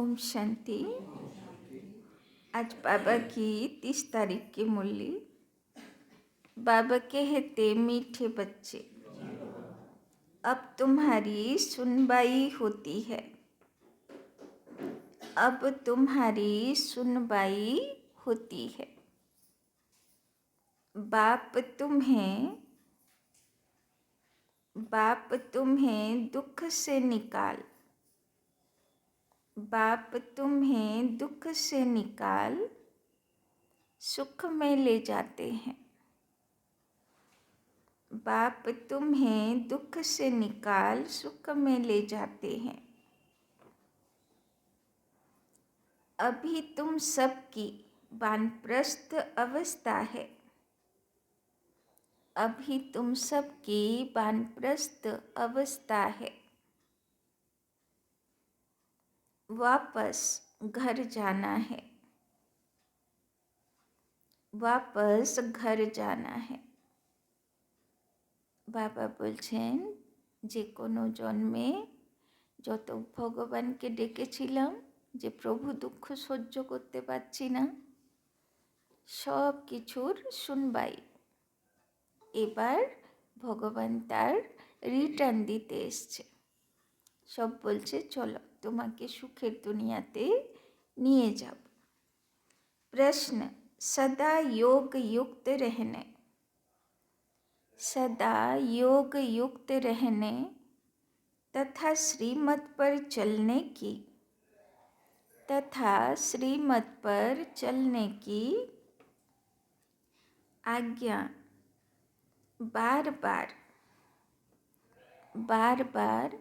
ओम शांति। आज बाबा की 30 तारीख की मुरली। बाबा कहते, मीठे बच्चे, अब तुम्हारी सुनवाई होती है। अब तुम्हारी सुनवाई होती है। बाप तुम्हें दुख से निकाल सुख में ले जाते हैं। बाप तुम्हें दुख से निकाल सुख में ले जाते हैं। अभी तुम सबकी वानप्रस्थ अवस्था है। अभी तुम सबकी वानप्रस्थ अवस्था है। वापस घर जाना है। वापस घर जाना है। बाबा बोलছেন, যে কোনো জন্মে যত ভগবানকে ডেকেছিলাম যে প্রভু দুঃখ সহ্য করতে পারছি না, সব কিছুর শুনবাই। এবার ভগবান তার রিটার্ন দিতে এসছে। সব বলছে, চলো তোমাকে সুখের দুনিয়াতে নিয়ে যাব। प्रश्न, सदा योग युक्त रहने तथा श्रीमत पर चलने की आज्ञा बार बार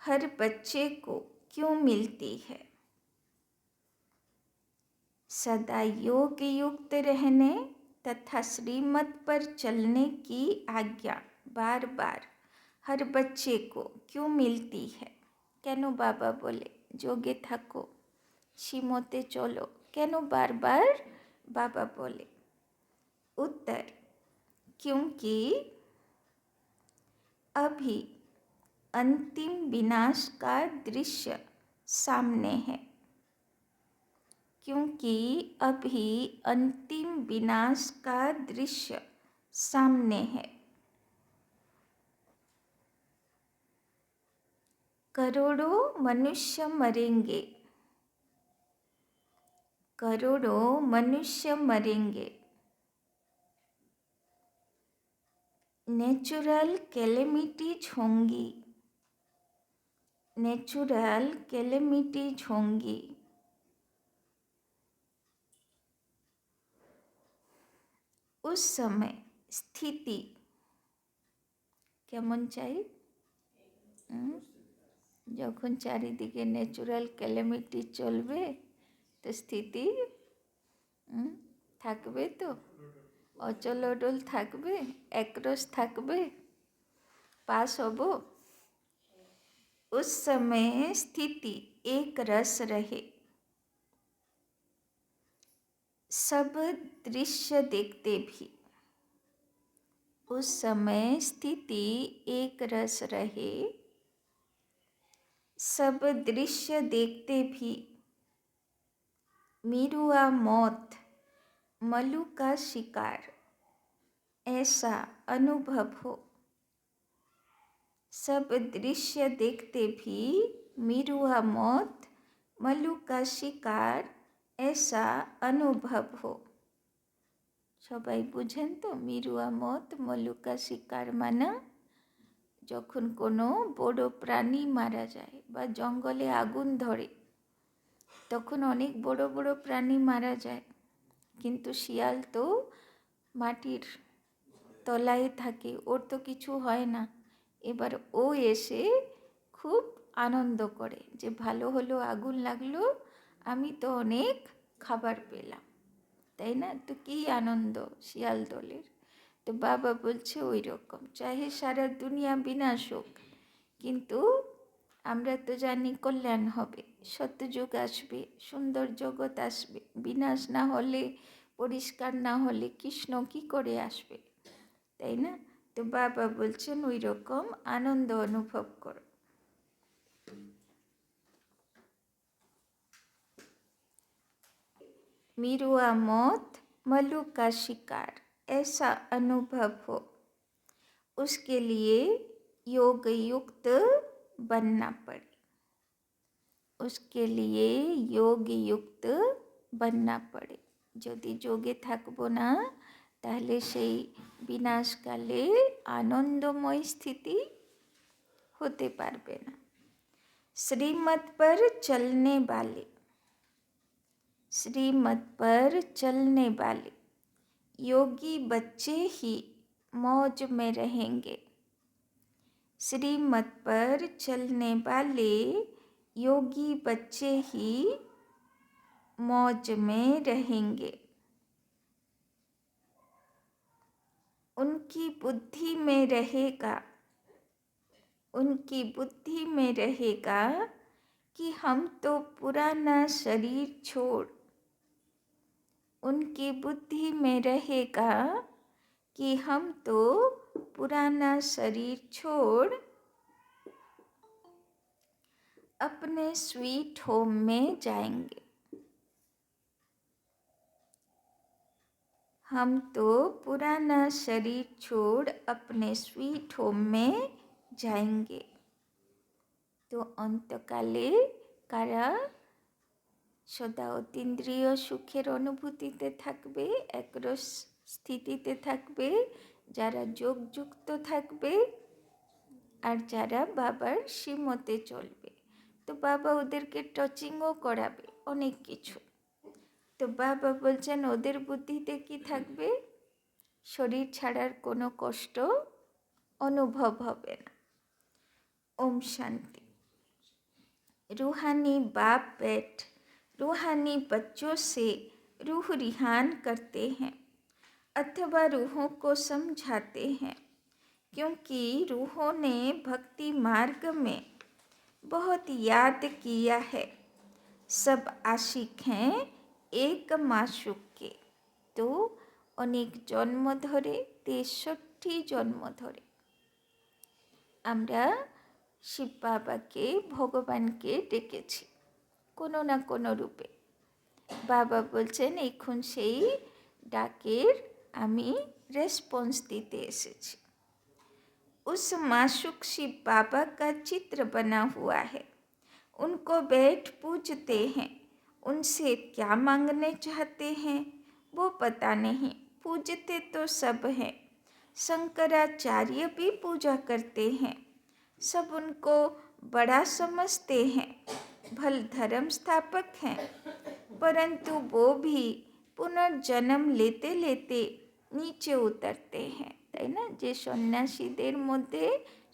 हर बच्चे को क्यों मिलती है? सदा योग युक्त रहने तथा श्रीमत पर चलने की आज्ञा बार बार हर बच्चे को क्यों मिलती है? केनो बाबा बोले जोगे थाको, श्रीमते चलो, केनो बार बार बाबा बोले? उत्तर, क्योंकि अभी अंतिम विनाश का दृश्य सामने है। क्योंकि अभी अंतिम विनाश का दृश्य सामने है। करोड़ों मनुष्य मरेंगे। नेचुरल कैलेमिटीज होंगी। उस समय स्थिति केमन चाই? যখন চারিদিকে ন্যাচুরাল ক্যালামিটি চলবে তো স্থিতি থাকবে, তো অচল অডল থাকবে, একরস থাকবে, পাস হব। उस समय स्थिति एक रस रहे। सब दृश्य देखते भी। उस समय स्थिति एक रस रहे। सब दृश्य देखते भी मीरुआ मौत मलू का शिकार ऐसा अनुभव हो। सब दृश्य देखते भी मीरुआ मौत मलू का शिकार ऐसा अनुभव हो। সবাই বুঝেন তো মিরুয়া মত মলুকা শিকার মানা? যখন কোনো বড় প্রাণী মারা যায় বা জঙ্গলে আগুন ধরে, তখন অনেক বড় বড় প্রাণী মারা যায়, কিন্তু শিয়াল তো মাটির তলায় থাকে, ওর তো কিছু হয় না। এবার ও এসে খুব আনন্দ করে যে ভালো হলো, আগুন লাগলো, আমি তো অনেক খাবার পেলাম, তাই না? তো কী আনন্দ শিয়াল দলের। তো বাবা বলছে ওই রকম, চাহে সারা দুনিয়া বিনাশ হোক, কিন্তু আমরা তো জানি কল্যাণ হবে, সত্যযুগ আসবে, সুন্দর জগৎ আসবে। বিনাশ না হলে, পরিষ্কার না হলে কৃষ্ণ কী করে আসবে, তাই না? তো বাবা বলছেন ওই রকম আনন্দ অনুভব করো। मीरुआ मौत मल्लू का शिकार ऐसा अनुभव हो, उसके लिए योग युक्त बनना पड़े। उसके लिए योग युक्त बनना पड़े। যদি যোগে থাকবো না তাহলে সেই বিনাশকালে আনন্দময় স্থিতি होते पारबे ना। श्रीमत पर चलने वाले, श्रीमत पर चलने वाले योगी बच्चे ही मौज में रहेंगे। श्रीमत पर चलने वाले योगी बच्चे ही मौज में रहेंगे। उनकी बुद्धि में रहेगा, उनकी बुद्धि में रहेगा कि हम तो पुराना शरीर छोड़, उनकी बुद्धि में रहेगा कि हम तो पुराना शरीर छोड़ अपने स्वीट होम में जाएंगे। हम तो पुराना शरीर छोड़ अपने स्वीट होम में जाएंगे। तो अंतकाले कारा सदा अतीन्द्रिय सुखेर अनुभूतिते थाकबे, एकरस स्थितिते थाकबे, जारा जोगयुक्त थाकबे और जारा बाबार श्रीमते चलबे। तो बाबा ओदेरके टचिंगो कराबे अनेक किछु। तो बाबा बोलছেন ওদের বুদ্ধিতে কি থাকবে? শরীর ছাড়ার কোনো কষ্ট অনুভব হবে না। ओम शांति। रूहानी बाप बेट रूहानी बच्चों से रूह रिहान करते हैं अथवा रूहों को समझाते हैं, क्योंकि रूहों ने भक्ति मार्ग में बहुत याद किया है। सब आशिक हैं एक माशूक के। तो अनेक जन्म धरे 63 जन्म धरे আমরা শিব বাবাকে ভগবানকে ডেকেছি কোনো না কোনো রূপে। বাবা বলছেন এখন সেই ডাকের আমি রেসপন্স দিতে এসেছি। उस माशूक शिव बाबा का चित्र बना हुआ है, उनको बैठ पूजते हैं। उनसे क्या मांगने चाहते हैं वो पता नहीं, पूजते तो सब हैं। शंकराचार्य भी पूजा करते हैं, सब उनको बड़ा समझते हैं, भल धर्म स्थापक हैं, परंतु वो भी पुनर्जन्म लेते लेते नीचे उतरते हैं। তাই না? যে সন্ন্যাসীদের মধ্যে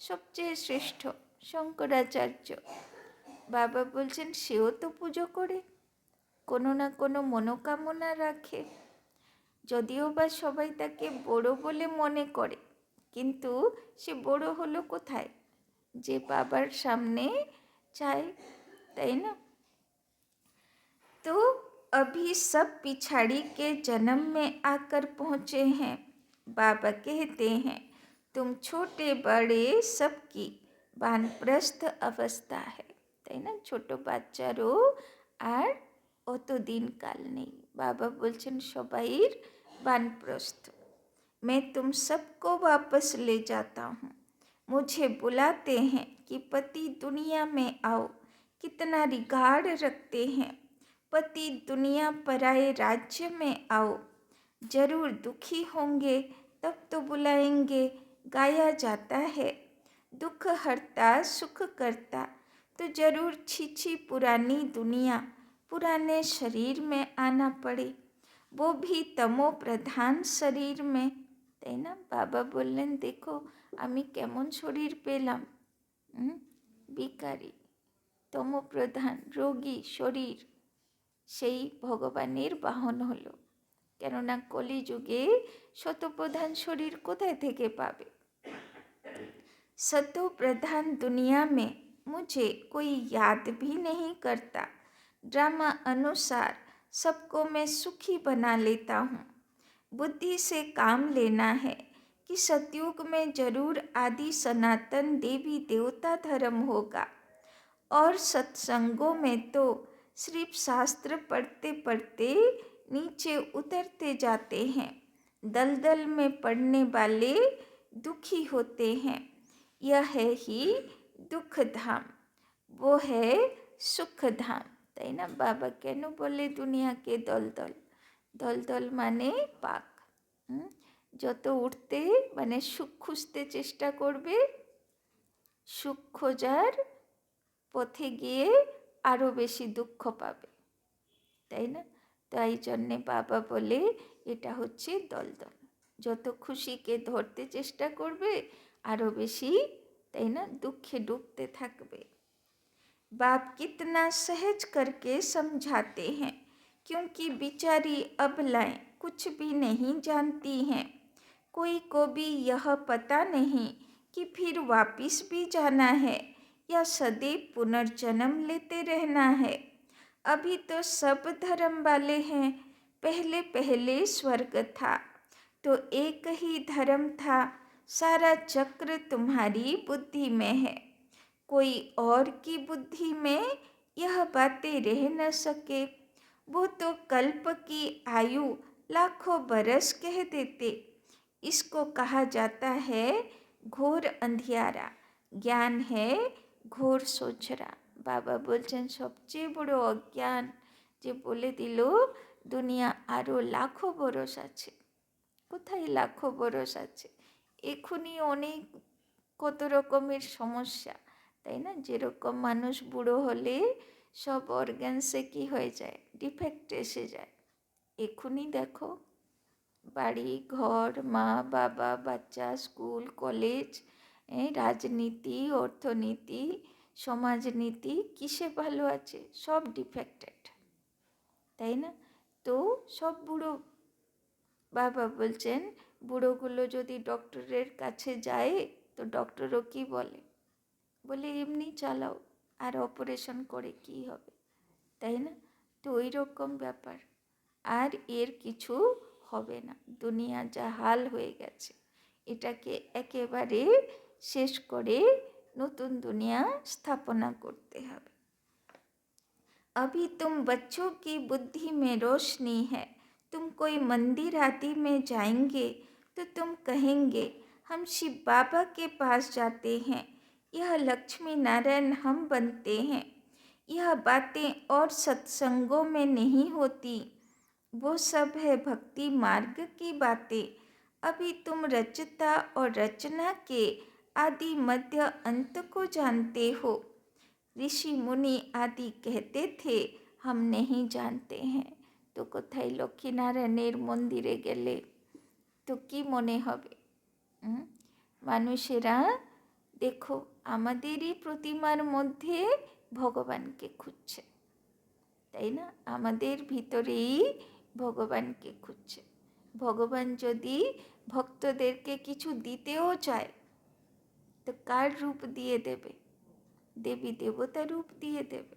সবচেয়ে শ্রেষ্ঠ শঙ্করাচার্য, বাবা বলছেন সেও তো পুজো করে, কোনো না কোনো মনোকামনা রাখে। যদিও বা সবাই তাকে বড় বলে মনে করে, কিন্তু সে বড় হলো কোথায়? যে বাবার সামনে চায়, তাই না? तो अभी सब पिछाड़ी के जन्म में आकर पहुँचे हैं। बाबा कहते हैं तुम छोटे बड़े सबकी वानप्रस्थ अवस्था है, তাই না? ছোট বাচ্চারও আর অত দিন কাল নেই। বাবা বলছেন সবাইর वानप्रस्थ। मैं तुम सबको वापस ले जाता हूँ। मुझे बुलाते हैं कि पति दुनिया में आओ, कितना रिगार्ड रखते हैं। पति दुनिया पराए राज्य में आओ, जरूर दुखी होंगे तब तो बुलाएंगे। गाया जाता है दुख हरता सुख करता, तो जरूर छी पुरानी दुनिया पुराने शरीर में आना पड़े, वो भी तमो प्रधान शरीर में। তাই না? বাবা বললেন দেখো আমি কেমন শরীর পেলাম, বিকারী তমপ্রধান রোগী শরীর, সেই ভগবানের বাহন হলো। কেননা কলিযুগে শতপ্রধান শরীর কোথায় থেকে পাবে? सतो प्रधान दुनिया में मुझे कोई याद भी नहीं करता। ड्रामा अनुसार सबको मैं सुखी बना लेता हूँ। बुद्धि से काम लेना है कि सतयुग में जरूर आदि सनातन देवी देवता धर्म होगा, और सत्संगों में तो सिर्फ शास्त्र पढ़ते पढ़ते नीचे उतरते जाते हैं। दलदल में पड़ने वाले दुखी होते हैं। यह है ही दुख धाम, वो है सुख धाम। ताई ना बाबा केनु बोले दुनिया के दलदल, दलदल माने पाक। যত উঠতে মানে সুখ খুঁজতে চেষ্টা করবে, সুখ খোঁজার পথে গিয়ে আরও বেশি দুঃখ পাবে, তাই না? তাই জন্যে বাবা বলে এটা হচ্ছে দলদল। যত খুশিকে ধরতে চেষ্টা করবে আরও বেশি, তাই না, দুঃখে ডুবতে থাকবে। बाप कितना सहज करके समझाते हैं, क्योंकि बेचारी अबलाएं कुछ भी नहीं जानती हैं। कोई को भी यह पता नहीं कि फिर वापिस भी जाना है या सदैव पुनर्जन्म लेते रहना है। अभी तो सब धर्म वाले हैं, पहले पहले स्वर्ग था तो एक ही धर्म था, सारा चक्र तुम्हारी बुद्धि में है। कोई और की बुद्धि में यह बातें रह न सके, वो तो कल्प की आयु लाखों बरस कह देते। इसको कहा जाता है घोर अंधियारा, ज्ञान है ঘোর সোচরা। বাবা বলছেন সবচেয়ে বড় অজ্ঞান যে বলে দিল দুনিয়া আরও লাখো বরস আছে। কোথায় লাখো বরস আছে? এখনই অনেক কত রকমের সমস্যা, তাই না? যেরকম মানুষ বুড়ো হলে সব অর্গ্যানসে কী হয়ে যায়, ডিফেক্ট এসে যায়। এখনই দেখো বাড়ি ঘর, মা বাবা, বাচ্চা, স্কুল কলেজ, রাজনীতি, অর্থনীতি, সমাজনীতি কিসে ভালো আছে? সব ডিফেক্টেড, তাই না? তো সব বুড়ো। বাবা বলছেন বুড়োগুলো যদি ডক্টরের কাছে যায় তো ডক্টরও কি বলে? বলে এমনি চালাও, আর অপারেশন করে কি হবে, তাই না? তো ওই রকম ব্যাপার, আর এর কিছু হবে না। দুনিয়া যা হাল হয়ে গেছে এটাকে একেবারে শেষ করে নতুন দুনিয়া স্থাপনা করতে হবে। अभी तुम बच्चों की बुद्धि में रोशनी है, तुम कोई मंदिर आदि में जाएंगे तो तुम कहेंगे हम शिव बाबा के पास जाते हैं, यह लक्ष्मी नारायण हम बनते हैं। यह बातें और सत्संगों में नहीं होती, वो सब है भक्ति मार्ग की बातें। अभी तुम रचता और रचना के आदि मध्य अंत को जानते हो। ऋषि मुनि आदि कहते थे हम नहीं जानते हैं। तो কোথায় লক্ষ্মীনারায়ণের মন্দিরে গেলে তো কি মনে হবে? মানুষেরা দেখো আমাদেরই প্রতিমার মধ্যে ভগবানকে খুঁজছে, তাই না? আমাদের ভিতরেই ভগবানকে খুঁজছে। ভগবান যদি ভক্তদেরকে কিছু দিতেও চায় তো কার রূপ দিয়ে দেবে? देवी देवता रूप दिए देवे,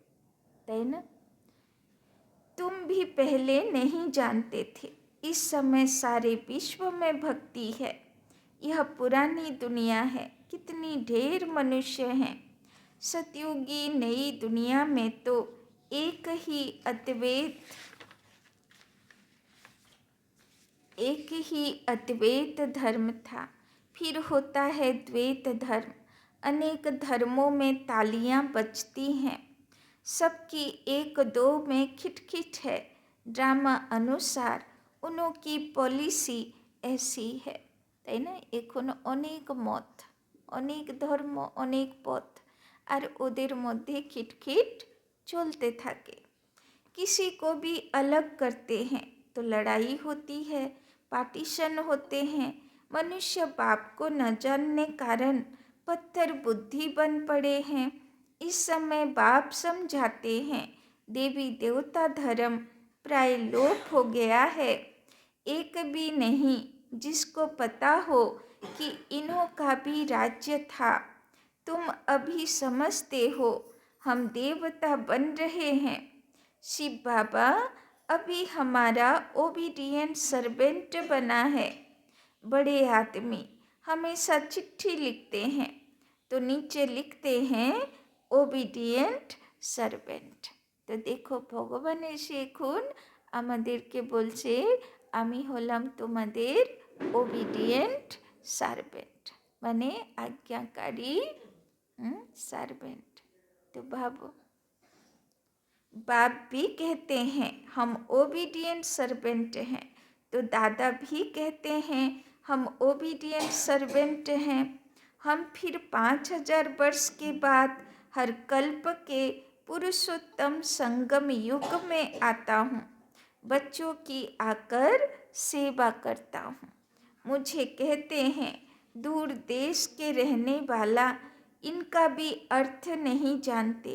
तय ना? तुम भी पहले नहीं जानते थे, इस समय सारे विश्व में भक्ति है। यह पुरानी दुनिया है, कितनी ढेर मनुष्य हैं। सतयुगी नई दुनिया में तो एक ही अद्वैत धर्म था, फिर होता है द्वैत धर्म। अनेक धर्मों में तालियां बजती हैं, सबकी एक दो में खिटखिट है। ड्रामा अनुसार उन्हों की पॉलिसी ऐसी है, তাই না? এখন অনেক মত, অনেক ধর্ম, অনেক পথ, আর ওদের মধ্যে খিটখিট চলতে থাকে। किसी को भी अलग करते हैं तो लड़ाई होती है, पार्टीशन होते हैं। मनुष्य बाप को न जानने कारण पत्थर बुद्धि बन पड़े हैं। इस समय बाप समझाते हैं देवी देवता धर्म प्राय लोप हो गया है। एक भी नहीं जिसको पता हो कि इन्हों का भी राज्य था। तुम अभी समझते हो हम देवता बन रहे हैं। शिव बाबा अभी हमारा ओबीडियंट सर्वेंट बना है। बड़े आदमी हमेशा चिट्ठी लिखते हैं तो नीचे लिखते हैं ओबीडियंट সার্ভেন্ট। তো দেখো ভগবান এসে এখন আমাদেরকে বলছে আমি হলাম তোমাদের ওবিডিয়েন্ট সার্ভেন্ট, মানে आज्ञाकारी सर्वेंट। तो भावो, बाप भी कहते हैं हम ओबीडियंट सर्वेंट हैं, तो दादा भी कहते हैं हम ओबीडियंट सर्वेंट हैं। हम फिर 5000 वर्ष के बाद हर कल्प के पुरुषोत्तम संगम युग में आता हूँ, बच्चों की आकर सेवा करता हूँ। मुझे कहते हैं दूर देश के रहने वाला, इनका भी अर्थ नहीं जानते।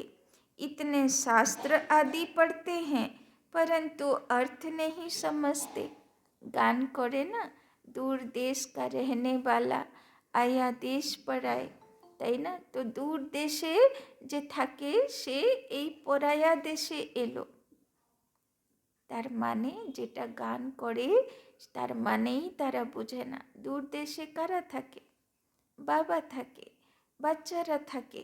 इतने शास्त्र आदि पढ़ते हैं परंतु अर्थ नहीं समझते। गान करे ना, दूर देश का रहने वाला आया देश पराए, তাই না? তো দূর দেশে যে থাকে সে এই পরায়া দেশে এলো, তার মানে যেটা গান করে তার মানেই তারা বোঝে না। দূর দেশে কারা থাকে? বাবা থাকে, বাচ্চারা থাকে,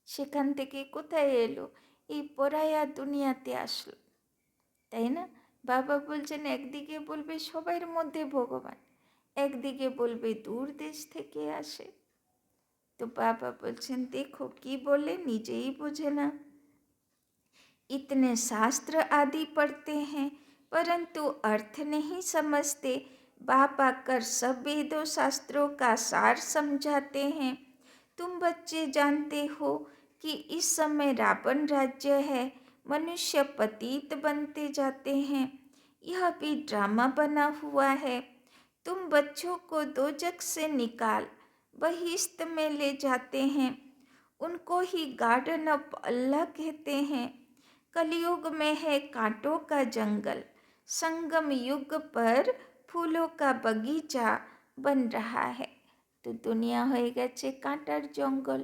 সেখান থেকে কোথায় এলো? এই পরায়া দুনিয়াতে আসলো, তাই না? বাবা বলছেন একদিকে বলবে সবার মধ্যে ভগবান, একদিকে বলবে দূর দেশ থেকে আসে। তো বাবা বলছেন দেখো কি বলে, নিজেই বোঝে না। इतने शास्त्र आदि पढ़ते हैं परंतु अर्थ नहीं समझते। बाप आकर सब वेदों शास्त्रों का सार समझाते हैं। तुम बच्चे जानते हो कि इस समय रावण राज्य है, मनुष्य पतित बनते जाते हैं। यह भी ड्रामा बना हुआ है। तुम बच्चों को दोजख से निकाल बहिश्त में ले जाते हैं, उनको ही गार्डन ऑफ अल्लाह कहते हैं। कलयुग में है कांटों का जंगल, संगम युग पर फूलों का बगीचा बन रहा है। तो दुनिया হয়ে গেছে কাঁটার জঙ্গল,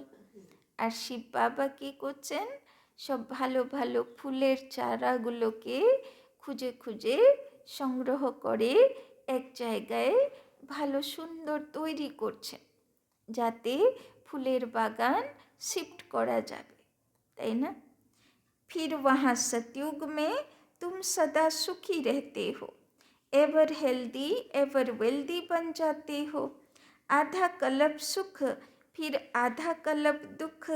আর শিব বাবা কি করছেন? সব ভালো ভালো ফুলের চারাগুলোকে খুঁজে খুঁজে সংগ্রহ করে এক জায়গায় ভালো সুন্দর তৈরি করছেন, যাতে ফুলের বাগান শিফট করা যাবে, তাই না? फिर वहाँ सतयुग में तुम सदा सुखी रहते हो, एवर हेल्दी एवर वेल्दी बन जाते हो। आधा कल्प सुख फिर आधा कल्प दुख,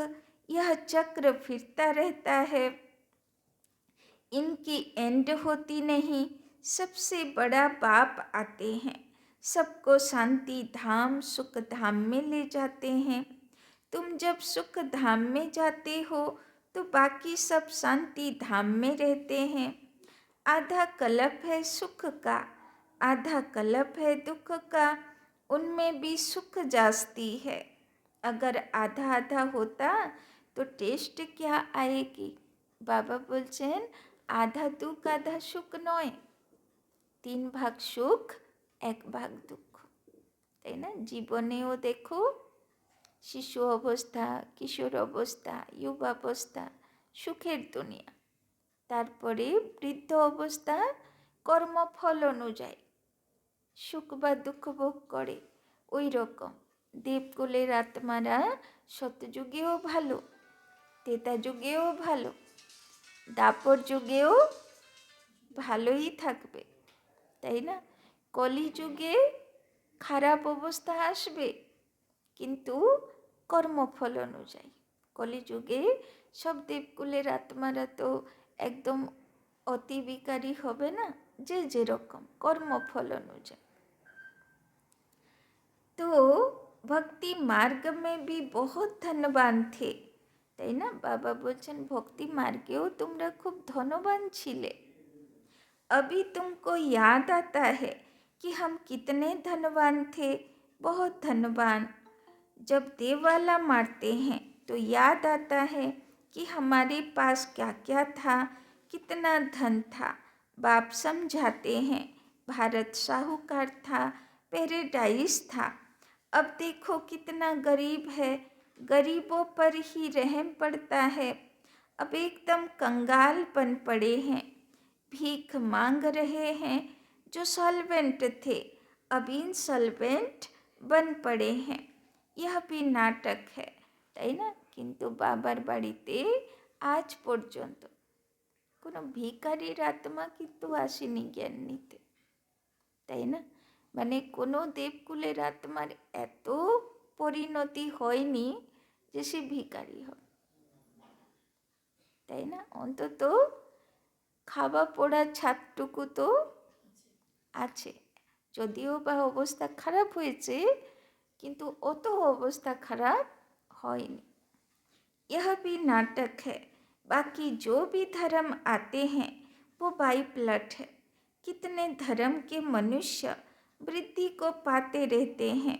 यह चक्र फिरता रहता है, इनकी एंड होती नहीं। सबसे बड़ा बाप आते हैं, सबको शांति धाम सुख धाम में ले जाते हैं। तुम जब सुख धाम में जाते हो तो बाकी सब शांति धाम में रहते हैं। आधा कल्प है सुख का, आधा कल्प है दुख का, उनमें भी सुख जास्ती है। अगर आधा आधा होता तो टेस्ट क्या आएगी? बाबा बोलছেন आधा दुख आधा सुख নয়, 3 ভাগ সুখ 1 ভাগ দুঃখ, তাই না? জীবনেও দেখো শিশু অবস্থা, কিশোর অবস্থা, যুবাবস্থা সুখের দুনিয়া, তারপরে বৃদ্ধ অবস্থা কর্মফল অনুযায়ী সুখ বা দুঃখ ভোগ করে। ওই রকম দেবকুলের আত্মারা সত্যযুগেও ভালো, ত্রেতা যুগেও ভালো, দাপর যুগেও ভালোই থাকবে, তাই না? কলিযুগে খারাপ অবস্থা আসবে কিন্তু কর্মফল অনুযায়ী। কলিযুগে সব দেবকুলের আত্মারা তো একদম অতি বিকারী হবে না, যে যেরকম কর্মফল অনুযায়ী। तो भक्ति मार्ग में भी बहुत धनवान थे, তাই না? বাবা বলছেন ভক্তি মার্গেও তোমরা খুব ধনবান ছিলে। अभी तुमको याद आता है कि हम कितने धनवान थे, बहुत धनवान। जब देवाला मारते हैं तो याद आता है कि हमारे पास क्या क्या था, कितना धन था। बाप समझाते हैं भारत साहूकार था, पैराडाइज था। अब देखो कितना गरीब है, गरीबों पर ही रहम पड़ता है। अब एकदम कंगाल बन पड़े हैं, भीख मांग रहे हैं। जो सॉल्वेंट थे अब इनसॉल्वेंट बन पड़े हैं। यह भी नाटक है, তাই না? কিন্তু বাবার বাড়িতে আজ পর্যন্ত কোনো ভিখারির আত্মা কিন্তু আসেনি জ্ঞান নিতে, তাই না? মানে কোনো দেবকুলের আত্মার এত পরিণতি হয়নি যে সে ভিখারি হবে, তাই না? অন্তত খাওয়া পড়ার ছাদটুকু তো আছে, যদিও বা অবস্থা খারাপ হয়েছে, কিন্তু অত অবস্থা খারাপ হয়নি। यह भी नाटक है, बाकी जो भी धर्म आते हैं वो बाई प्लट है। कितने धर्म के मनुष्य वृद्धि को पाते रहते हैं।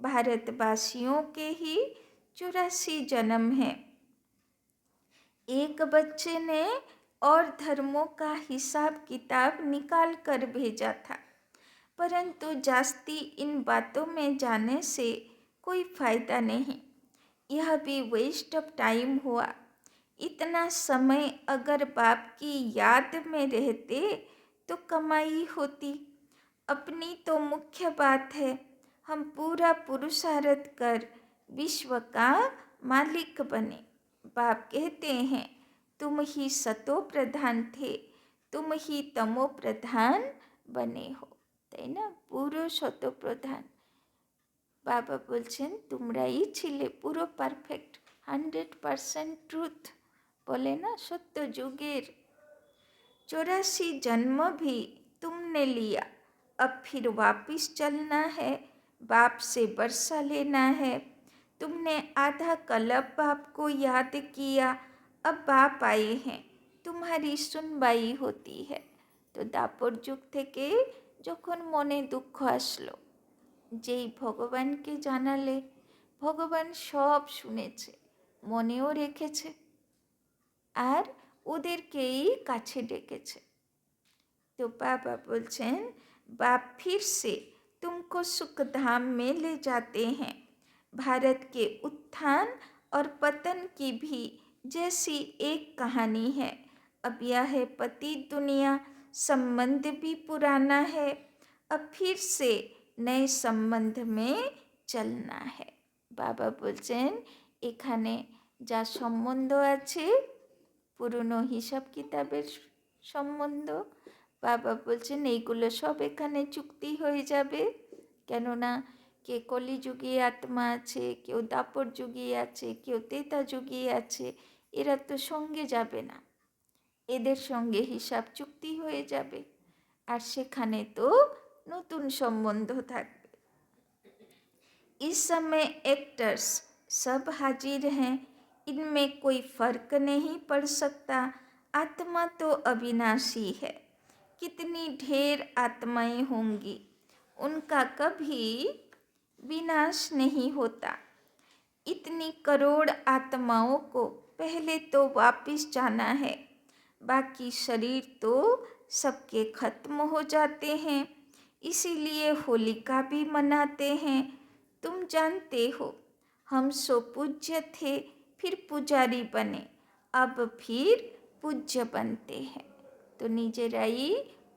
भारतवासियों के ही 84 जन्म हैं। एक बच्चे ने और धर्मों का हिसाब किताब निकाल कर भेजा था, परंतु जास्ती इन बातों में जाने से कोई फायदा नहीं, यह भी वेस्ट ऑफ टाइम हुआ। इतना समय अगर बाप की याद में रहते तो कमाई होती। अपनी तो मुख्य बात है हम पूरा पुरुषार्थ कर विश्व का मालिक बने। बाप कहते हैं तुम ही सतो प्रधान थे, तुम ही तमो प्रधान बने हो, তাই না? পুরো শতপ্রধান বাবা বলছেন তোমরাই ছিলে পুরো পারফেক্ট, 100% ট্রুথ बोले ना, सत्य युगेर 84 जन्म भी तुमने लिया, अब फिर वापिस चलना है, बाप से बरसा लेना है। तुमने आधा कल्प बाप को याद किया, अब बाप आए हैं, तुम्हारी सुनवाई होती है। तो दापर যুগ থেকে যখন মনে দুঃখ আসলো, যেই ভগবানকে জানালে ভগবান সব শুনেছে, মনেও রেখেছে, আর ওদেরকেই কাছে ডেকেছে। तो बाबा बोलছেন बाप फिर से तुमको सुख धाम में ले जाते हैं। भारत के उत्थान और पतन की भी जैसी एक कहानी है। अब यह है पति दुनिया, संबंध भी पुराना है, अब फिर से नए संबंध में चलना है। बाबा बोलছেন এখানে যা সম্বন্ধ আছে পুরনো হিসাব কিতাবের সম্বন্ধ, বাবা বলছেন এইগুলো সব এখানে চুক্তি হয়ে যাবে। কেননা কে কলিযুগী আত্মা আছে, কেউ দাপর যুগী আছে, কেউ তেতা যুগী আছে, এরা তো সঙ্গে যাবে না, এদের সঙ্গে হিসাব চুক্তি হয়ে যাবে, আর সেখানে তো নতুন সম্বন্ধ থাকবে। इस समय एक्टर्स सब हाजिर हैं, इनमें कोई फर्क नहीं पड़ सकता। आत्मा तो अविनाशी है, कितनी ढेर आत्माएं होंगी, उनका कभी विनाश नहीं होता। इतनी करोड़ आत्माओं को पहले तो वापिस जाना है, बाकी शरीर तो सबके खत्म हो जाते हैं, इसीलिए होलिका भी मनाते हैं। तुम जानते हो हम सो पूज्य थे, फिर पुजारी बने, अब फिर पूज्य बनते हैं। तो নিজেরাই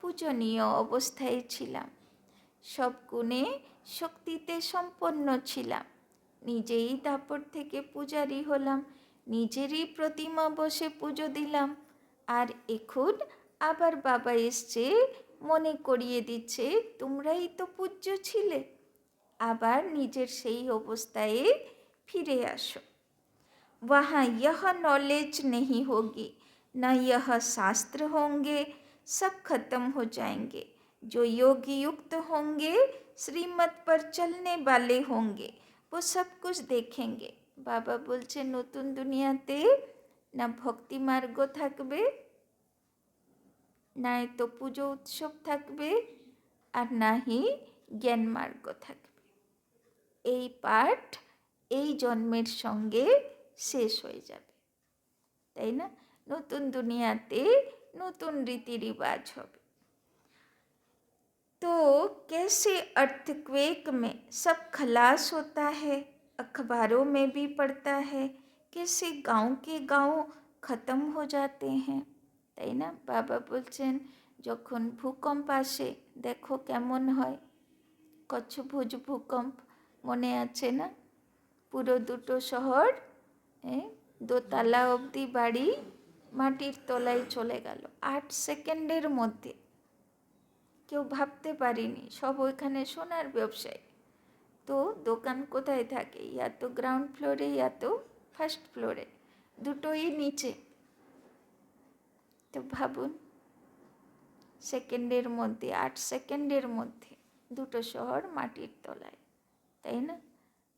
পূজনীয় অবস্থায় ছিলাম, সব গুণে শক্তিতে সম্পন্ন ছিলাম, নিজেই দাপর থেকে পূজারি হলাম, নিজেরই প্রতিমা বসে পুজো দিলাম, আর এখন আবার বাবা এসছে মনে করিয়ে দিচ্ছে তোমরাই তো পূজ্য ছিলে, আবার নিজের সেই অবস্থায় ফিরে আসো। वहाँ यह नॉलेज नहीं होगी, न यह शास्त्र होंगे, सब खत्म हो जाएंगे। जो योगी युक्त होंगे, श्रीमत पर चलने वाले होंगे, वो सब कुछ देखेंगे। बाबा बोलছে নতুন দুনিয়াতে না ভক্তি মার্গ থাকবে, না তো পুজো উৎসব থাকবে, আর নাহি জ্ঞান মার্গ থাকবে। এই পাঠ এই জন্মের সঙ্গে শেষ হয়ে যাবে, তাই না? নতুন দুনিয়াতে নতুন রীতি রিवाज হবে। तो कैसे अर्थक्वेक में सब खलास होता है, अखबारों में भी पढ़ता है, कैसे गांव के गांव खत्म हो जाते हैं, তাই না? বাবা বলছেন যখন ভূকম্প আসে দেখো কেমন হয়, কচ্ছভুজ ভূকম্প মনে আছে না? পুরো দুটো শহর দোতলা অবধি বাড়ি মাটির তলায় চলে গেল 8 সেকেন্ডের মধ্যে। কেউ ভাবতে পারিনি, সব ওইখানে সোনার ব্যবসায়ী। তো দোকান কোথায় থাকে? ইয়া তো গ্রাউন্ড ফ্লোরে, ইয়া তো ফার্স্ট ফ্লোরে, দুটোই নিচে। তো ভাবুন, সেকেন্ডের মধ্যে, 8 সেকেন্ডের মধ্যে দুটো শহর মাটির তলায়, তাই না?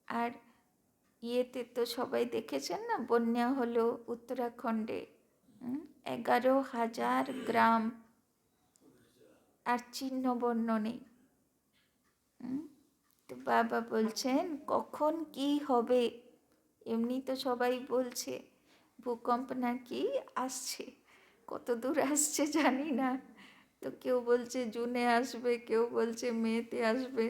আর ইয়েতে তো সবাই দেখেছেন না, বন্যা হলো উত্তরাখণ্ডে, 11,000 গ্রাম, আর চিহ্ন বর্ণ নেই। তো বাবা বলছেন কখন কি হবে। এমনি তো সবাই বলছে ভূকম্প নাকি আসছে, কত দূর আসছে জানি না। তো কেউ বলছে জুনে আসবে, কেউ বলছে মেতে আসবে,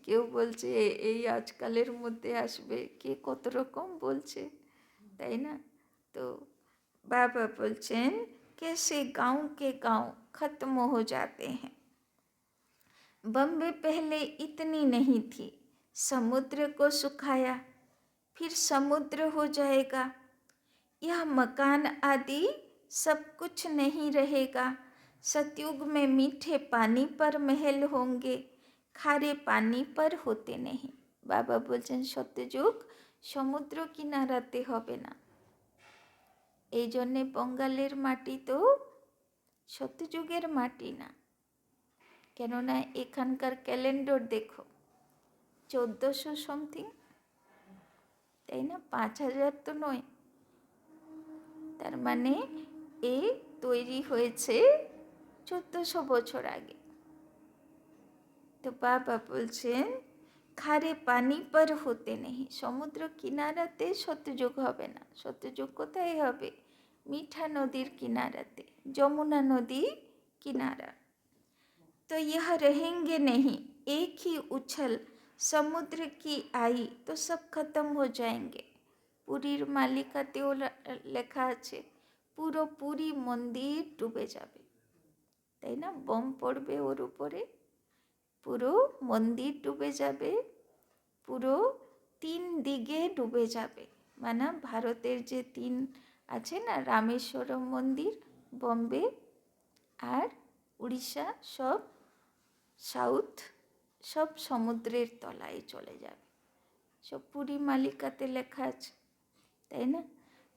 কেউ বলছে এই আজকালের মধ্যে আসবে, কে কত রকম বলছে, তাই না? তো बाबा बोलचेन कैसे गांव के गांव खत्म हो जाते हैं। बम्बे पहले इतनी नहीं थी, समुद्र को सुखाया, फिर समुद्र हो जाएगा। यह मकान आदि सब कुछ नहीं रहेगा। सतयुग में मीठे पानी पर महल होंगे, खारे पानी पर होते नहीं। बाबा बोलছেন সত্যযুগ সমুদ্র কিনারাতে হবে না। এই জন্যে বঙ্গালের মাটি তো সত্যযুগের মাটি না, কেননা এখানকার ক্যালেন্ডার দেখো 1400 সামথিং, তাই না? 5000 তো নয়। তার মানে এ তৈরি হয়েছে 1400 বছর আগে। তো বাবা বলছেন খারে পানি পর হতে নেই, সমুদ্র কিনারাতে সত্যযুগ হবে না। সত্যযুগ কোথায় হবে? मीठा नदीर किनाराते, যমুনা नदी किनारा। तो यह रहेंगे नहीं, एक ही उछल समुद्र की आई तो सब खत्म हो जाएंगे। পুরীর মালিকাতেও লেখা আছে পুরোপুরি মন্দির ডুবে যাবে, তাই না? বম পড়বে ওর উপরে, পুরো মন্দির ডুবে যাবে, পুরো 3 দিকে ডুবে যাবে। মানে ভারতের যে 3 আছে না, রামেশ্বরম মন্দির, বম্বে আর উড়িষ্যা, সব সাউথ, সব সমুদ্রের তলায় চলে যাবে। সব পুরী মালিকাতে লেখা আছে, তাই না?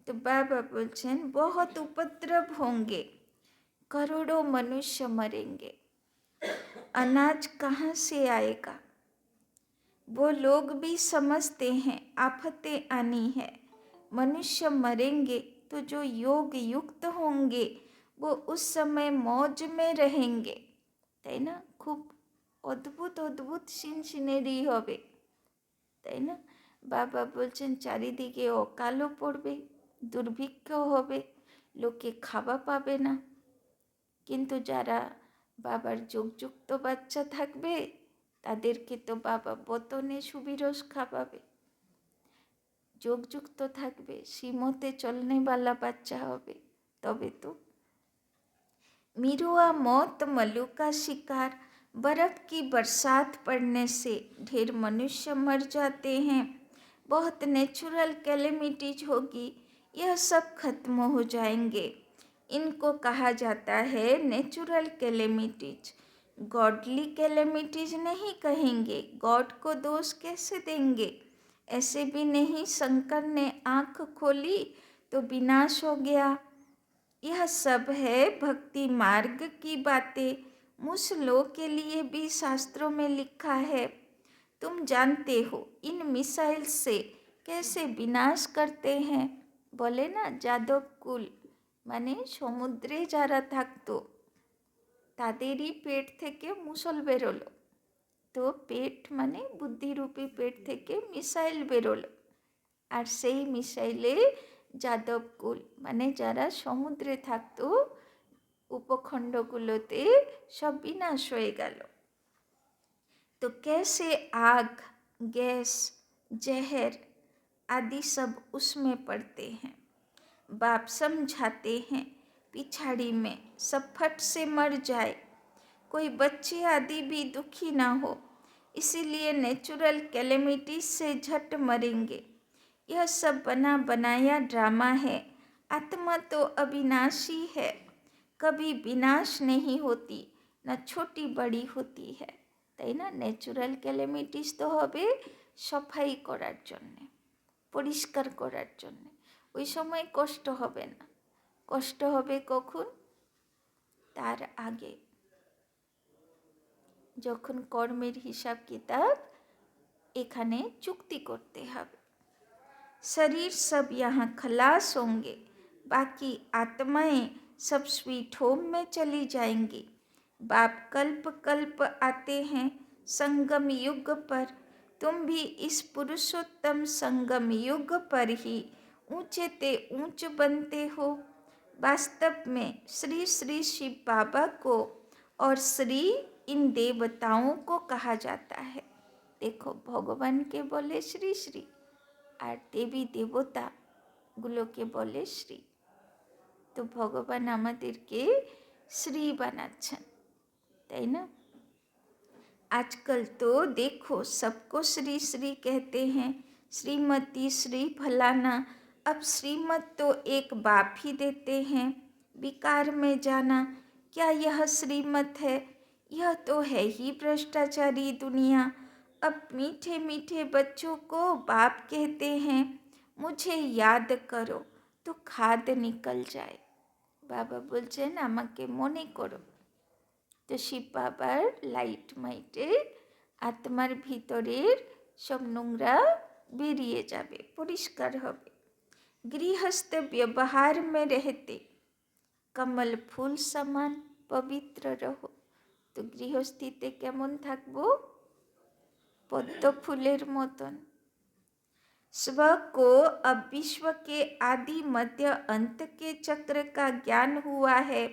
তো বাবা বলছেন बहुत उपद्रव होंगे, करोड़ों मनुष्य मरेंगे, अनाज कहाँ से आएगा? वो लोग भी समझते हैं आफतें आनी है। मनुष्य मरेंगे तो जो योग युक्त होंगे वो उस समय मौज में रहेंगे, তাই না? খুব অদ্ভুত অদ্ভুত সিনসিনেরি হবে, তাই না? বাবা বলছেন চারিদিকে অকালও পড়বে, দুর্ভিক্ষ হবে, লোকে খাওয়া পাবে না। কিন্তু যারা বাবার যোগযুক্ত বাচ্চা থাকবে তাদেরকে তো বাবা বতনে সুবিরস খাওয়াবে। যোগযুক্ত থাকবে, শ্রীমতে চলনেওয়ালা বাচ্চা হবে, তবে তো। मिरुआ मौत मल्लू का शिकार, बर्फ की बरसात पड़ने से ढेर मनुष्य मर जाते हैं। बहुत नेचुरल कैलेमिटीज होगी, यह सब खत्म हो जाएंगे। इनको कहा जाता है नेचुरल कैलेमिटीज, गॉडली कैलेमिटीज नहीं कहेंगे। गॉड को दोष कैसे देंगे? ऐसे भी नहीं शंकर ने आँख खोली तो विनाश हो गया। यह सब है भक्ति मार्ग की बातें, मुसलों के लिए भी शास्त्रों में लिखा है। तुम जानते हो इन मिसाइल से कैसे विनाश करते हैं। बोले ना যাদব কুল, মানে সমুদ্রে যারা থাকতো তাদেরই পেট থেকে মুসল বেরোলো। তো পেট মানে বুদ্ধিরূপী পেট থেকে মিসাইল বেরোলো, আর সেই মিসাইলে যাদব কুল মানে যারা সমুদ্রে থাকতো উপখণ্ডগুলোতে সব বিনাশ হয়ে গেল। तो कैसे आग, गैस, जहर आदि सब उसमें पड़ते हैं। बाप समझाते हैं पिछाड़ी में सब फट से मर जाए, कोई बच्चे आदि भी दुखी ना हो, इसीलिए नेचुरल कैलेमिटीज से झट मरेंगे। यह सब बना बनाया ड्रामा है, आत्मा तो अविनाशी है, कभी विनाश नहीं होती, न छोटी बड़ी होती है, তাই না? ন্যাচুরাল ক্যালামিটিস তো হবে সফাই করার জন্যে, পরিষ্কার করার জন্যে। ওই সময় কষ্ট হবে না, কষ্ট হবে কখন? তার আগে, যখন কর্মের হিসাব কিতাব এখানে চুক্তি করতে হবে। शरीर सब यहाँ खलास होंगे, बाकी आत्माएं सब स्वीट होम में चली जाएंगी। बाप कल्प कल्प आते हैं संगम युग पर, तुम भी इस पुरुषोत्तम संगम युग पर ही ऊंचे ते ऊंच बनते हो। वास्तव में श्री श्री शिव बाबा को और श्री इन देवताओं को कहा जाता है। देखो, भगवान के बोले श्री श्री আর দেবী দেবতাগুলোকে বলে শ্রী। তো ভগবান আমাদেরকে শ্রী বানাচ্ছেন, তাই না? आजकल तो देखो सबको श्री श्री कहते हैं, श्रीमती, श्री फलाना। अब श्रीमत तो एक बाप ही देते हैं। विकार में जाना, क्या यह श्रीमत है? यह तो है ही भ्रष्टाचारी दुनिया। अब मीठे मीठे बच्चों को बाप कहते हैं, मुझे याद करो तो खाद निकल जाए। बाबा बोलছেন আমাকে মনে করো, তো শিব বাবার লাইট মাইটে আত্মার ভিতরের সব নোংরা বেরিয়ে যাবে, পরিষ্কার হবে। গৃহস্থ ব্যবহার में रहते कमल फूल समान पवित्र रहो। তো গৃহস্থিতে কেমন থাকবো? পদ্ম ফুলের মতন। स्व को अब विश्व के आदि मध्य अंत के चक्र का ज्ञान हुआ है,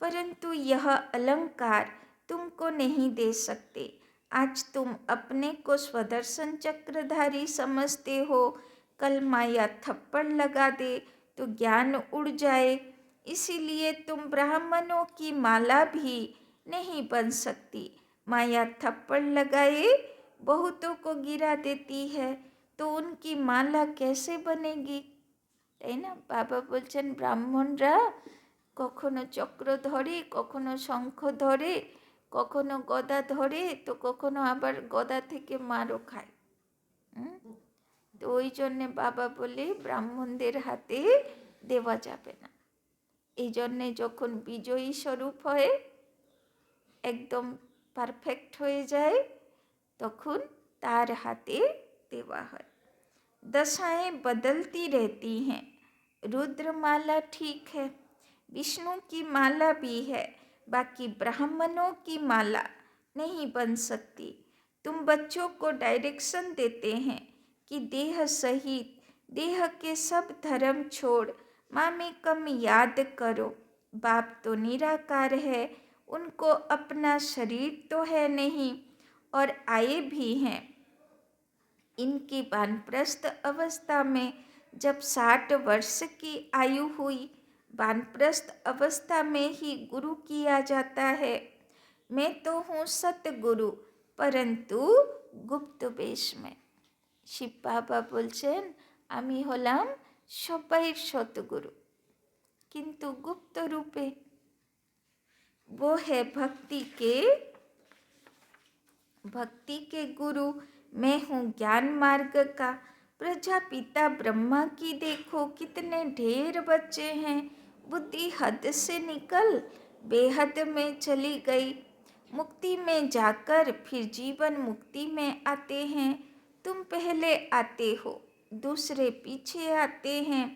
परंतु यह अलंकार तुमको नहीं दे सकते। आज तुम अपने को स्वदर्शन चक्रधारी समझते हो, कल माया थप्पड़ लगा दे तो ज्ञान उड़ जाए। इसीलिए तुम ब्राह्मणों की माला भी नहीं बन सकती। माया थप्पड़ लगाए बहुतों को गिरा देती है, तो उनकी माला कैसे बनेगी? তাই না? বাবা বলছেন ব্রাহ্মণরা কখনো চক্র ধরে, কখনো শঙ্খ ধরে, কখনো গদা ধরে, তো কখনো আবার গদা থেকে মারও খায়। তো ওই জন্যে বাবা বলে ব্রাহ্মণদের হাতে দেওয়া যাবে না। এই জন্যে যখন বিজয়ী স্বরূপ হয়, একদম পারফেক্ট হয়ে যায়, তখন तार हाथे देवा है। दशाएं बदलती रहती हैं। रुद्रमाला ठीक है, विष्णु की माला भी है, बाकी ब्राह्मणों की माला नहीं बन सकती। तुम बच्चों को डायरेक्शन देते हैं कि देह सहित देह के सब धर्म छोड़ मामेकम याद करो। बाप तो निराकार है, उनको अपना शरीर तो है नहीं और आए भी हैं। इनकी वानप्रस्थ अवस्था में जब 60 वर्ष की आयु हुई, वानप्रस्थ अवस्था में ही गुरु किया जाता है। मैं तो हूँ सतगुरु, परंतु गुप्त वेश में। শিব বাবা বলছেন আমি হলাম সবাইয়ের সতগুরু, কিন্তু গুপ্ত রূপে। वो है भक्ति के गुरु, मैं हूँ ज्ञान मार्ग का। प्रजापिता ब्रह्मा की देखो कितने ढेर बच्चे हैं। बुद्धि हद से निकल बेहद में चली गई। मुक्ति में जाकर फिर जीवन मुक्ति में आते हैं। तुम पहले आते हो, दूसरे पीछे आते हैं।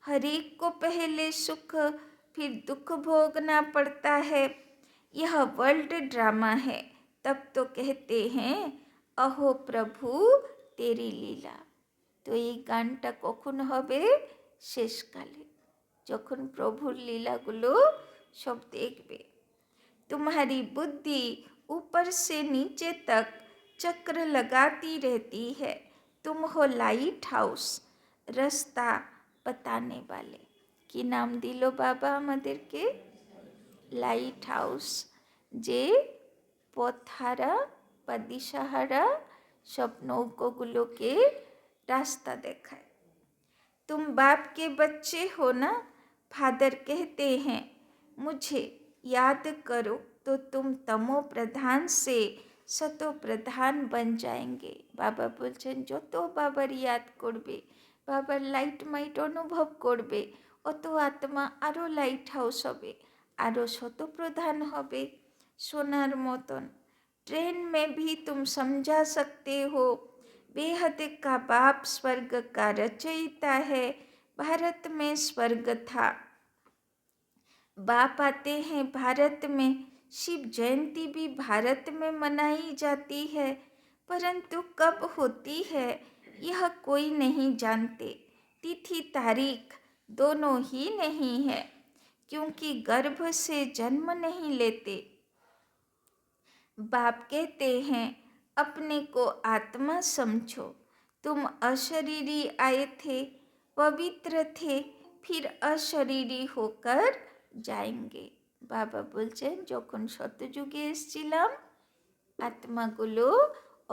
हर एक को पहले सुख फिर दुख भोगना पड़ता है। यह वर्ल्ड ड्रामा है। तब तो कहते हैं अहो प्रभु तेरी लीला। তো এই গানটা কখন হবে? শেষকালে, যখন প্রভুর লীলাগুলো সব দেখবে। तुम्हारी बुद्धि ऊपर से नीचे तक चक्र लगाती रहती है। तुम हो लाइट हाउस, रास्ता बताने वाले। কি নাম দিল বাবা আমাদেরকে? লাইট হাউস, যে পথহারা বা দিশাহারা সব নৌকোগুলোকে রাস্তা দেখায়। तुम बाप के बच्चे हो ना। फादर कहते हैं मुझे याद करो तो तुम तमो प्रधान से सतो प्रधान बन जाएंगे। बाबा बोलছেন যত বাবার ইয়াদ করবে, বাবার লাইট মাইট অনুভব করবে, অত আত্মা আরও লাইট হাউস হবে, আরও শতপ্রধান হবে সোনার মতন। ट्रेन में भी तुम समझा सकते हो बेहद का बाप स्वर्ग का रचयिता है। भारत में स्वर्ग था। बाप आते हैं भारत में। शिव जयंती भी भारत में मनाई जाती है, परंतु कब होती है यह कोई नहीं जानते। तिथि तारीख दोनों ही नहीं है, क्योंकि गर्भ से जन्म नहीं लेते। बाप कहते हैं अपने को आत्मा समझो। तुम अशरीरी आए थे, पवित्र थे, फिर अशरीरी होकर जाएंगे। বাবা বলছেন যখন শতযুগে এসছিলাম আত্মাগুলো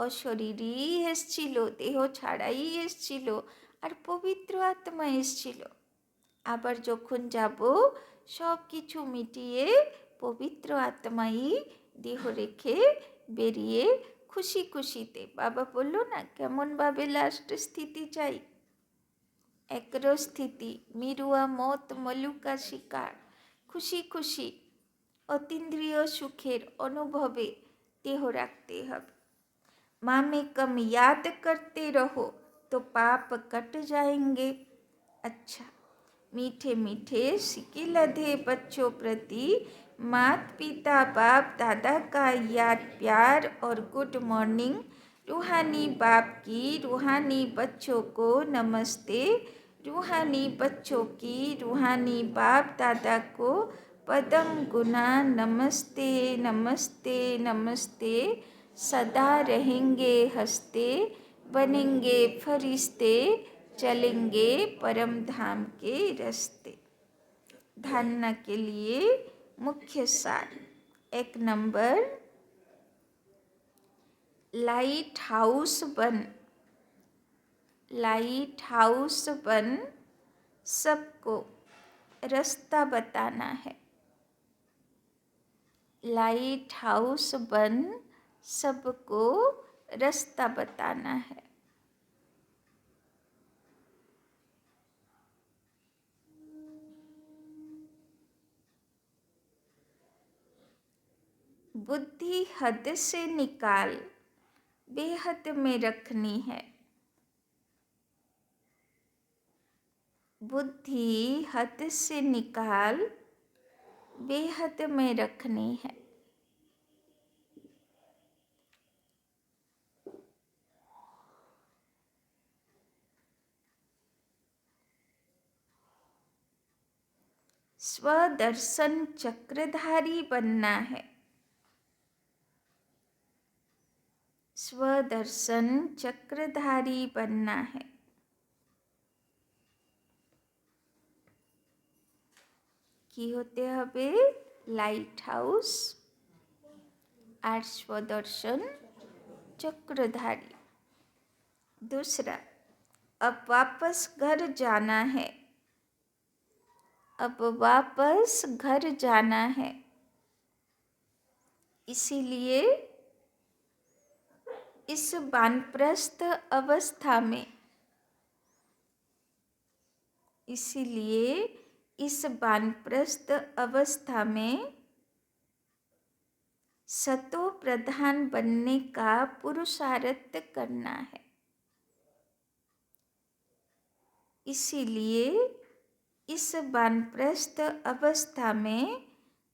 অশরীরী এসছিল, দেহ ছাড়াই এসছিল, আর পবিত্র আত্মা এসছিল। আবার যখন যাব সব কিছু মিটিয়ে পবিত্র আত্মাই দেহ রেখে বেরিয়ে খুশি খুশিতে। বাবা বলল না কেমনভাবে লাস্ট স্থিতি চাই, একরো স্থিতি, মিরুয়া মত মলুকা শিকার, খুশি খুশি অতীন্দ্রিয় সুখের অনুভবে দেহ রাখতে হবে। माँ में कम याद करते रहो तो पाप कट जाएंगे। अच्छा, मीठे मीठे सिके लधे बच्चों प्रति मात पिता बाप दादा का याद प्यार और गुड मॉर्निंग। रूहानी बाप की रूहानी बच्चों को नमस्ते। रूहानी बच्चों की रूहानी बाप दादा को पदम गुना नमस्ते नमस्ते नमस्ते। सदा रहेंगे हंसते, बनेंगे फरिश्ते, चलेंगे परम धाम के रास्ते। धारणा के लिए मुख्य सार। 1 नंबर, लाइट हाउस बन। लाइट हाउस बन सबको रास्ता बताना है। लाइट हाउस बन सबको रास्ता बताना है। बुद्धि हद से निकाल बेहद में रखनी है। बुद्धि हद से निकाल बेहद में रखनी है। स्वदर्शन चक्रधारी बनना है। स्वदर्शन चक्रधारी बनना है। কি হতে হবে? লাইট হাউস আর स्वदर्शन चक्रधारी। दूसरा, अब वापस घर जाना है। अब वापस घर जाना है, इसीलिए इस वानप्रस्थ अवस्था में, इसीलिए इस वानप्रस्थ अवस्था में सतो प्रधान बनने का पुरुषार्थ करना है। इसीलिए इस वानप्रस्थ अवस्था में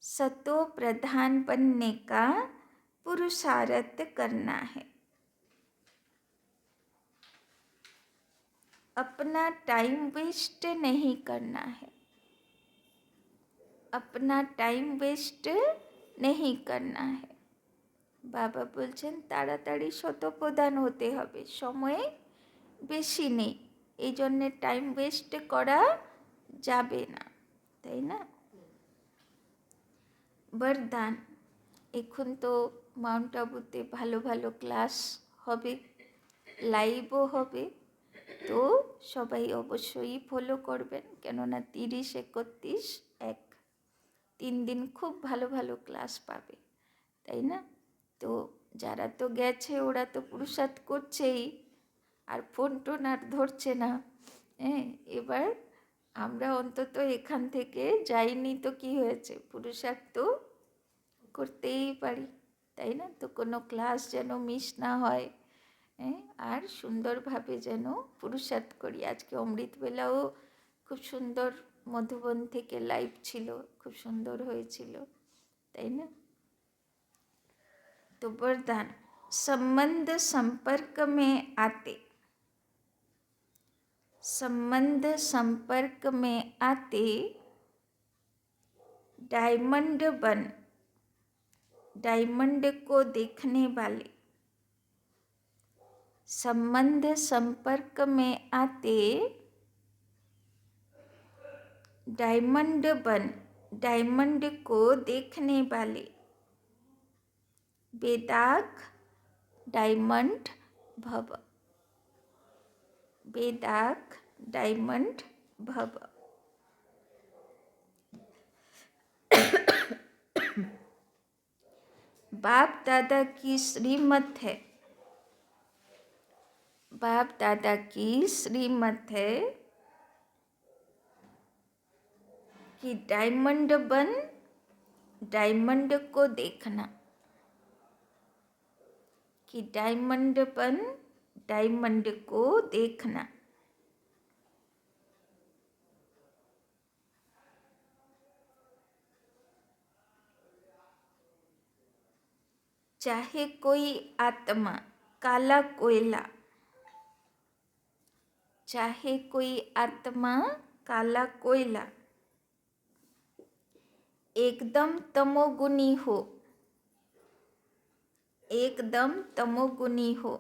सतो प्रधान बनने का पुरुषार्थ करना है। अपना टाइम वेस्ट नहीं करना है। अपना टाइम वेस्ट नहीं करना है। বাবা বলছেন তাড়াতাড়ি শতপ্রধান হতে হবে, সময় বেশি নেই, এই জন্যে টাইম ওয়েস্ট করা যাবে না, তাই না? বরদান, এখন তো মাউন্ট আবুতে ভালো ভালো ক্লাস হবে, লাইভও হবে, তো সবাই অবশ্যই ফলো করবেন, কেননা 30, 31, 1 3 দিন খুব ভালো ভালো ক্লাস পাবে, তাই না? তো যারা তো গেছে ওরা তো পুরুষার্থ করছেই, আর ফোন টোন আর ধরছে না। হ্যাঁ, এবার আমরা অন্তত এখান থেকে যাইনি তো কি হয়েছে, পুরুষার্থ তো করতেই পারি, তাই না? তো কোনো ক্লাস যেন মিস না হয়, হ্যাঁ, আর সুন্দরভাবে যেন পুরুষার্থ করি। আজকে অমৃতবেলাও খুব সুন্দর মধুবন থেকে লাইভ ছিল, খুব সুন্দর হয়েছিল, তাই না? तो वरदान, संबंध संपर्क में आते, संबंध संपर्क में आते डायमंड बन, डायमंड को देखने वाले, संबंध संपर्क में आते डायमंड बन, डायमंड को देखने वाले, बेदाग डायमंड भव, बेदाग डायमंड भव। बाप दादा की श्रीमत है, बाप दादा की श्रीमत है कि डायमंड बन, डायमंड को देखना, कि डायमंड बन, डायमंड को देखना। चाहे कोई आत्मा काला कोयला, चाहे कोई आत्मा काला कोयला एकदम तमोगुनी हो, एकदम तमोगुनी हो,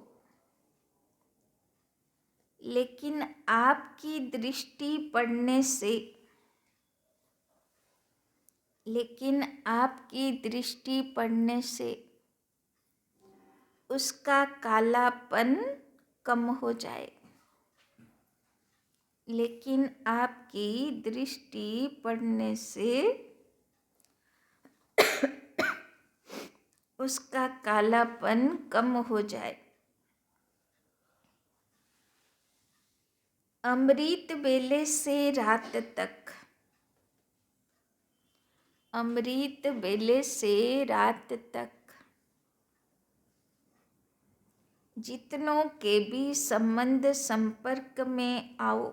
लेकिन आपकी दृष्टि पड़ने से, लेकिन आपकी दृष्टि पड़ने से उसका कालापन कम हो जाए, लेकिन आपकी दृष्टि पड़ने से उसका कालापन कम हो जाए। अमृत बेले से रात तक, अमृत बेले से रात तक जितनों के भी संबंध संपर्क में आओ,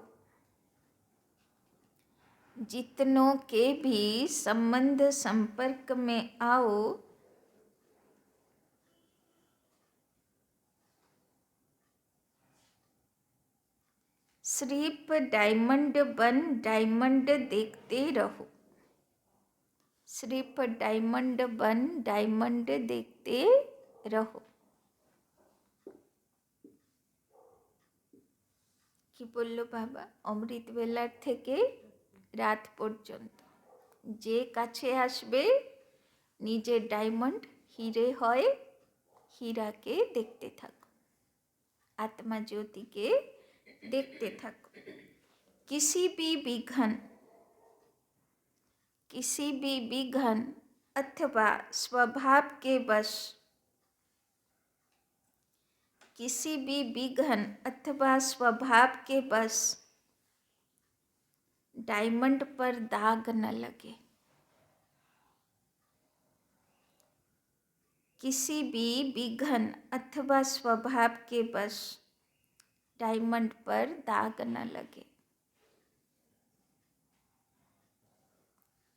जितनों के भी संबंध संपर्क में आओ, सिर्फ डायमंड बन डायमंड देखते रहो, सिर्फ डायमंड बन डायमंड देखते रहो। কি বললো বাবা? অমৃত বেলার থেকে রাত পর্যন্ত যে কাছে আসবে নিজের ডায়মন্ড হিরে হয়, হীরাকে দেখতে থাকো, आत्मा ज्योति के देखते थको। किसी भी विघन, किसी भी विघन अथवा स्वभाव के वश, किसी भी विघन अथवा स्वभाव के वश डायमंड पर दाग न लगे, किसी भी विघन अथवा स्वभाव के वश डायमंड पर दाग न लगे।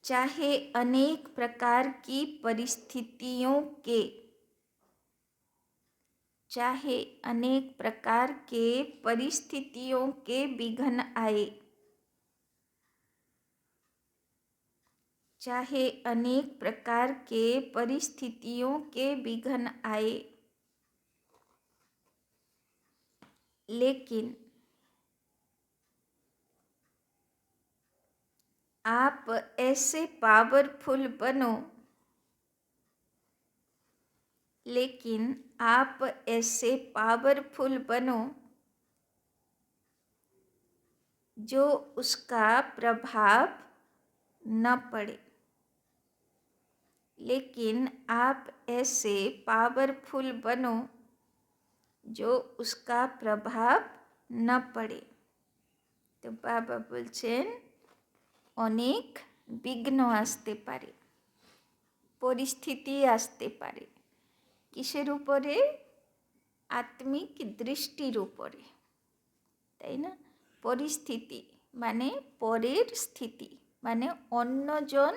चाहे अनेक प्रकार की परिस्थितियों के, चाहे अनेक प्रकार के परिस्थितियों के विघ्न आए, चाहे अनेक प्रकार के परिस्थितियों के विघ्न आए, लेकिन आप ऐसे पावरफुल बनो, लेकिन आप ऐसे पावरफुल बनो जो उसका प्रभाव न पड़े। लेकिन आप ऐसे पावरफुल बनो जो उसका प्रभाव न पड़े। तो बाबा বলছেন অনেক বিঘ্ন আসতে পারে, পরিস্থিতি আসতে পারে। কিসের উপরে? আত্মিক দৃষ্টির উপরে, তাই না? পরিস্থিতি মানে পরের স্থিতি, মানে অন্যজন,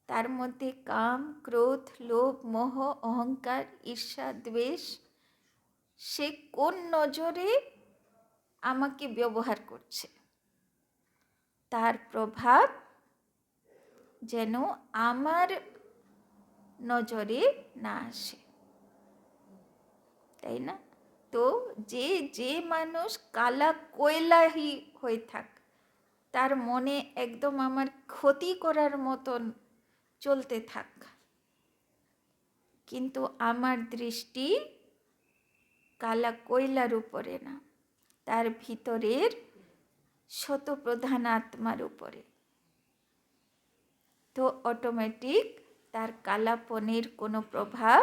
তার মধ্যে কাম, ক্রোধ, লোভ, মোহ, অহংকার, ঈর্ষা, দ্বেষ, সে কোন নজরে আমাকে ব্যবহার করছে, তার প্রভাব যেন আমার নজরে না আসে, তাই না? তো যে মানুষ কালা কয়লাহি হয়ে থাক, তার মনে একদম আমার ক্ষতি করার মতন চলতে থাক, কিন্তু আমার দৃষ্টি কালা কয়লার উপরে না, তার ভিতরের শতপ্রধান আত্মার উপরে, তো অটোমেটিক তার কালাপনের কোনো প্রভাব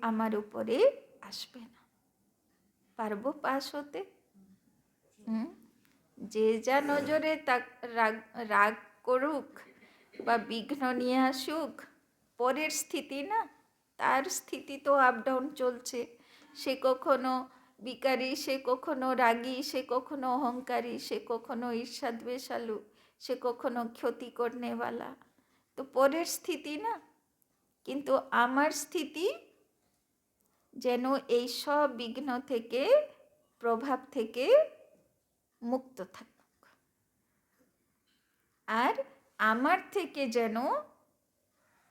আমার উপরে আসবে না। পারবো পাস হতে? যে যা নজরে রাগ করুক বা বিঘ্ন নিয়ে আসুক, পরের স্থিতি না, তার স্থিতি তো আপ ডাউন চলছে। সে কখনো বিকারী, সে কখনো রাগী, সে কখনো অহংকারী, সে কখনো ঈর্ষাদ্বেষালু, সে কখনো ক্ষতি করনেওয়ালা, তো পরের স্থিতি না। কিন্তু আমার স্থিতি যেন এই সব বিঘ্ন থেকে, প্রভাব থেকে মুক্ত থাকুক, আর আমার থেকে যেন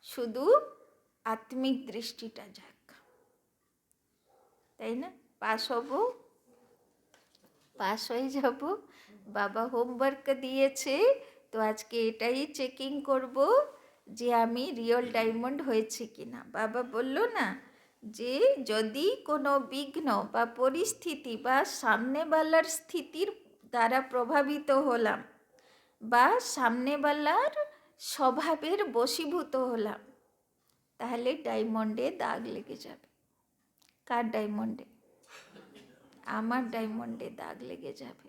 শুধু আত্মিক দৃষ্টিটা যাক, তাই না? পাস হব, পাস হয়ে যাব। বাবা হোমওয়ার্ক দিয়েছে, তো আজকে এটাই চেকিং করব যে আমি রিয়েল ডায়মন্ড হয়েছে কিনা। বাবা বলল না যে যদি কোনো বিঘ্ন বা পরিস্থিতি বা সামনেওয়ালার স্থিতির দ্বারা প্রভাবিত হলাম বা সামনেওয়ালার স্বভাবের বশীভূত হলাম, তাহলে ডায়মন্ডে দাগ লেগে যাবে। কার ডায়মন্ডে? আমার ডায়মন্ডে দাগ লেগে যাবে,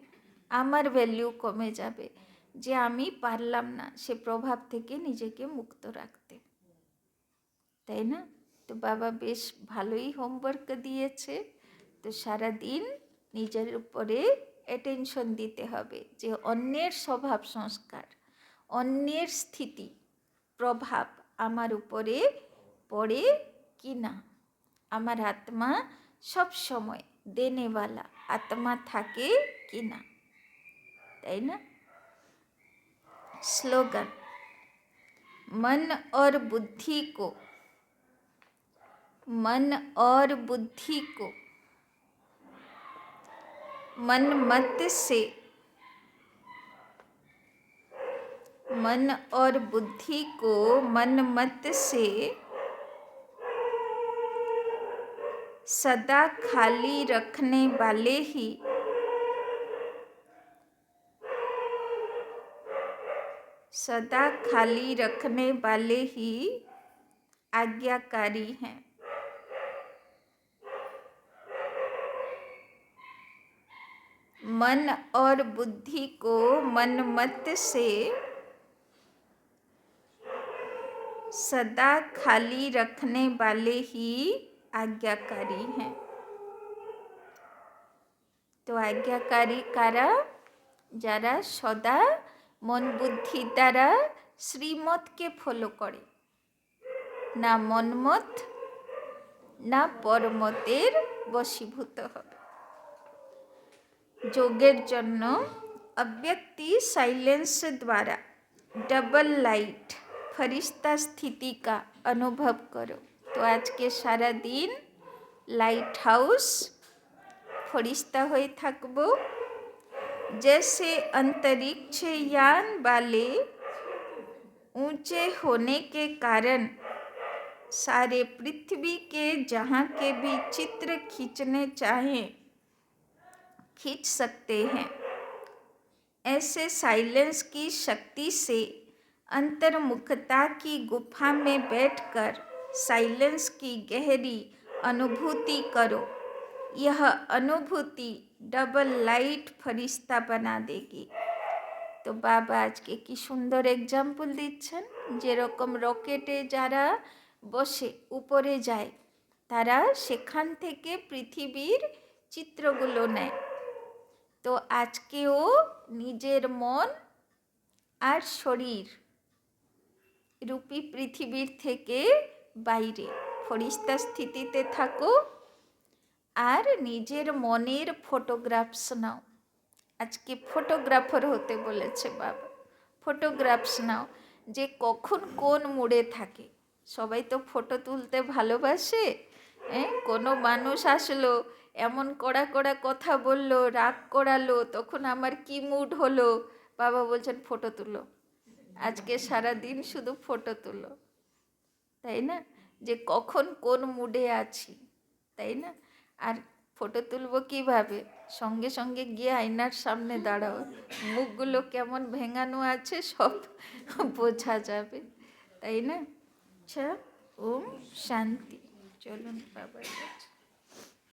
আমার ভ্যালু কমে যাবে, যে আমি পারলাম না সে প্রভাব থেকে নিজেকে মুক্ত রাখতে, তাই না? তো বাবা বেশ ভালোই হোমওয়ার্ক দিয়েছে। তো সারাদিন নিজের উপরে অ্যাটেনশন দিতে হবে যে অন্যের স্বভাব সংস্কার, অন্যের স্থিতি প্রভাব আমার উপরে পড়ে কি না। আমার আত্মা সব সময় দেনেওয়ালা আত্মা থাকে কি না, তাই না? স্লোগান, मन और बुद्धि को, मन और बुद्धि को मन मत से, मन और बुद्धि को मन मत से सदा खाली रखने वाले ही सदा खाली रखने वाले ही आज्ञाकारी हैं। मन और बुद्धि को मन मत से सदा खाली रखने वाले ही आज्ञाकारी हैं। तो आज्ञाकारी कारा? যারা সদা মন বুদ্ধি দ্বারা শ্রীমতকে ফলো করে, না মনমত না পরমতের বশীভূত হবে। যোগের জন্য अव्यक्ति साइलेंस द्वारा डबल लाइट फरिश्ता स्थिति का अनुभव करो। तो आज के सारा दिन लाइट हाउस फरिश्ता হয়ে থাকবো। जैसे अंतरिक्ष यान वाले ऊंचे होने के कारण सारे पृथ्वी के जहाँ के भी चित्र खींचने चाहें खींच सकते हैं, ऐसे साइलेंस की शक्ति से अंतर्मुखता की गुफा में बैठकर साइलेंस की गहरी अनुभूति करो। यह अनुभूति डबल लाइट फरिश्ता बना देगी। তো বাবা আজকে কি সুন্দর এক্সাম্পল দিচ্ছেন, যেরকম রকেটে যারা বসে উপরে যায় তারা সেখান থেকে পৃথিবীর চিত্রগুলো নেয়। তো আজকেও নিজের মন আর শরীর রূপী পৃথিবীর থেকে বাইরে ফরিস্তা স্থিতিতে থাকো আর নিজের মনের ফটোগ্রাফস নাও। আজকে ফটোগ্রাফার হতে বলেছে বাবা, ফটোগ্রাফস নাও, যে কখন কোন মুডে থাকে। সবাই তো ফটো তুলতে ভালোবাসে। কোনো মানুষ আসলো, এমন কড়া কড়া কথা বললো, রাগ করালো, তখন আমার কি মুড হলো, বাবা বলছেন ফটো তুলো, আজকে সারা দিন শুধু ফটো তুলো, তাই না, যে কখন কোন মুডে আছি, তাই না। আর ফটো তুলবো কীভাবে, সঙ্গে সঙ্গে গিয়ে আয়নার সামনে দাঁড়াও, মুখগুলো কেমন ভেঙানো আছে সব বোঝা যাবে, তাই না। আচ্ছা, ওম শান্তি। চলুন বাবার কাছে।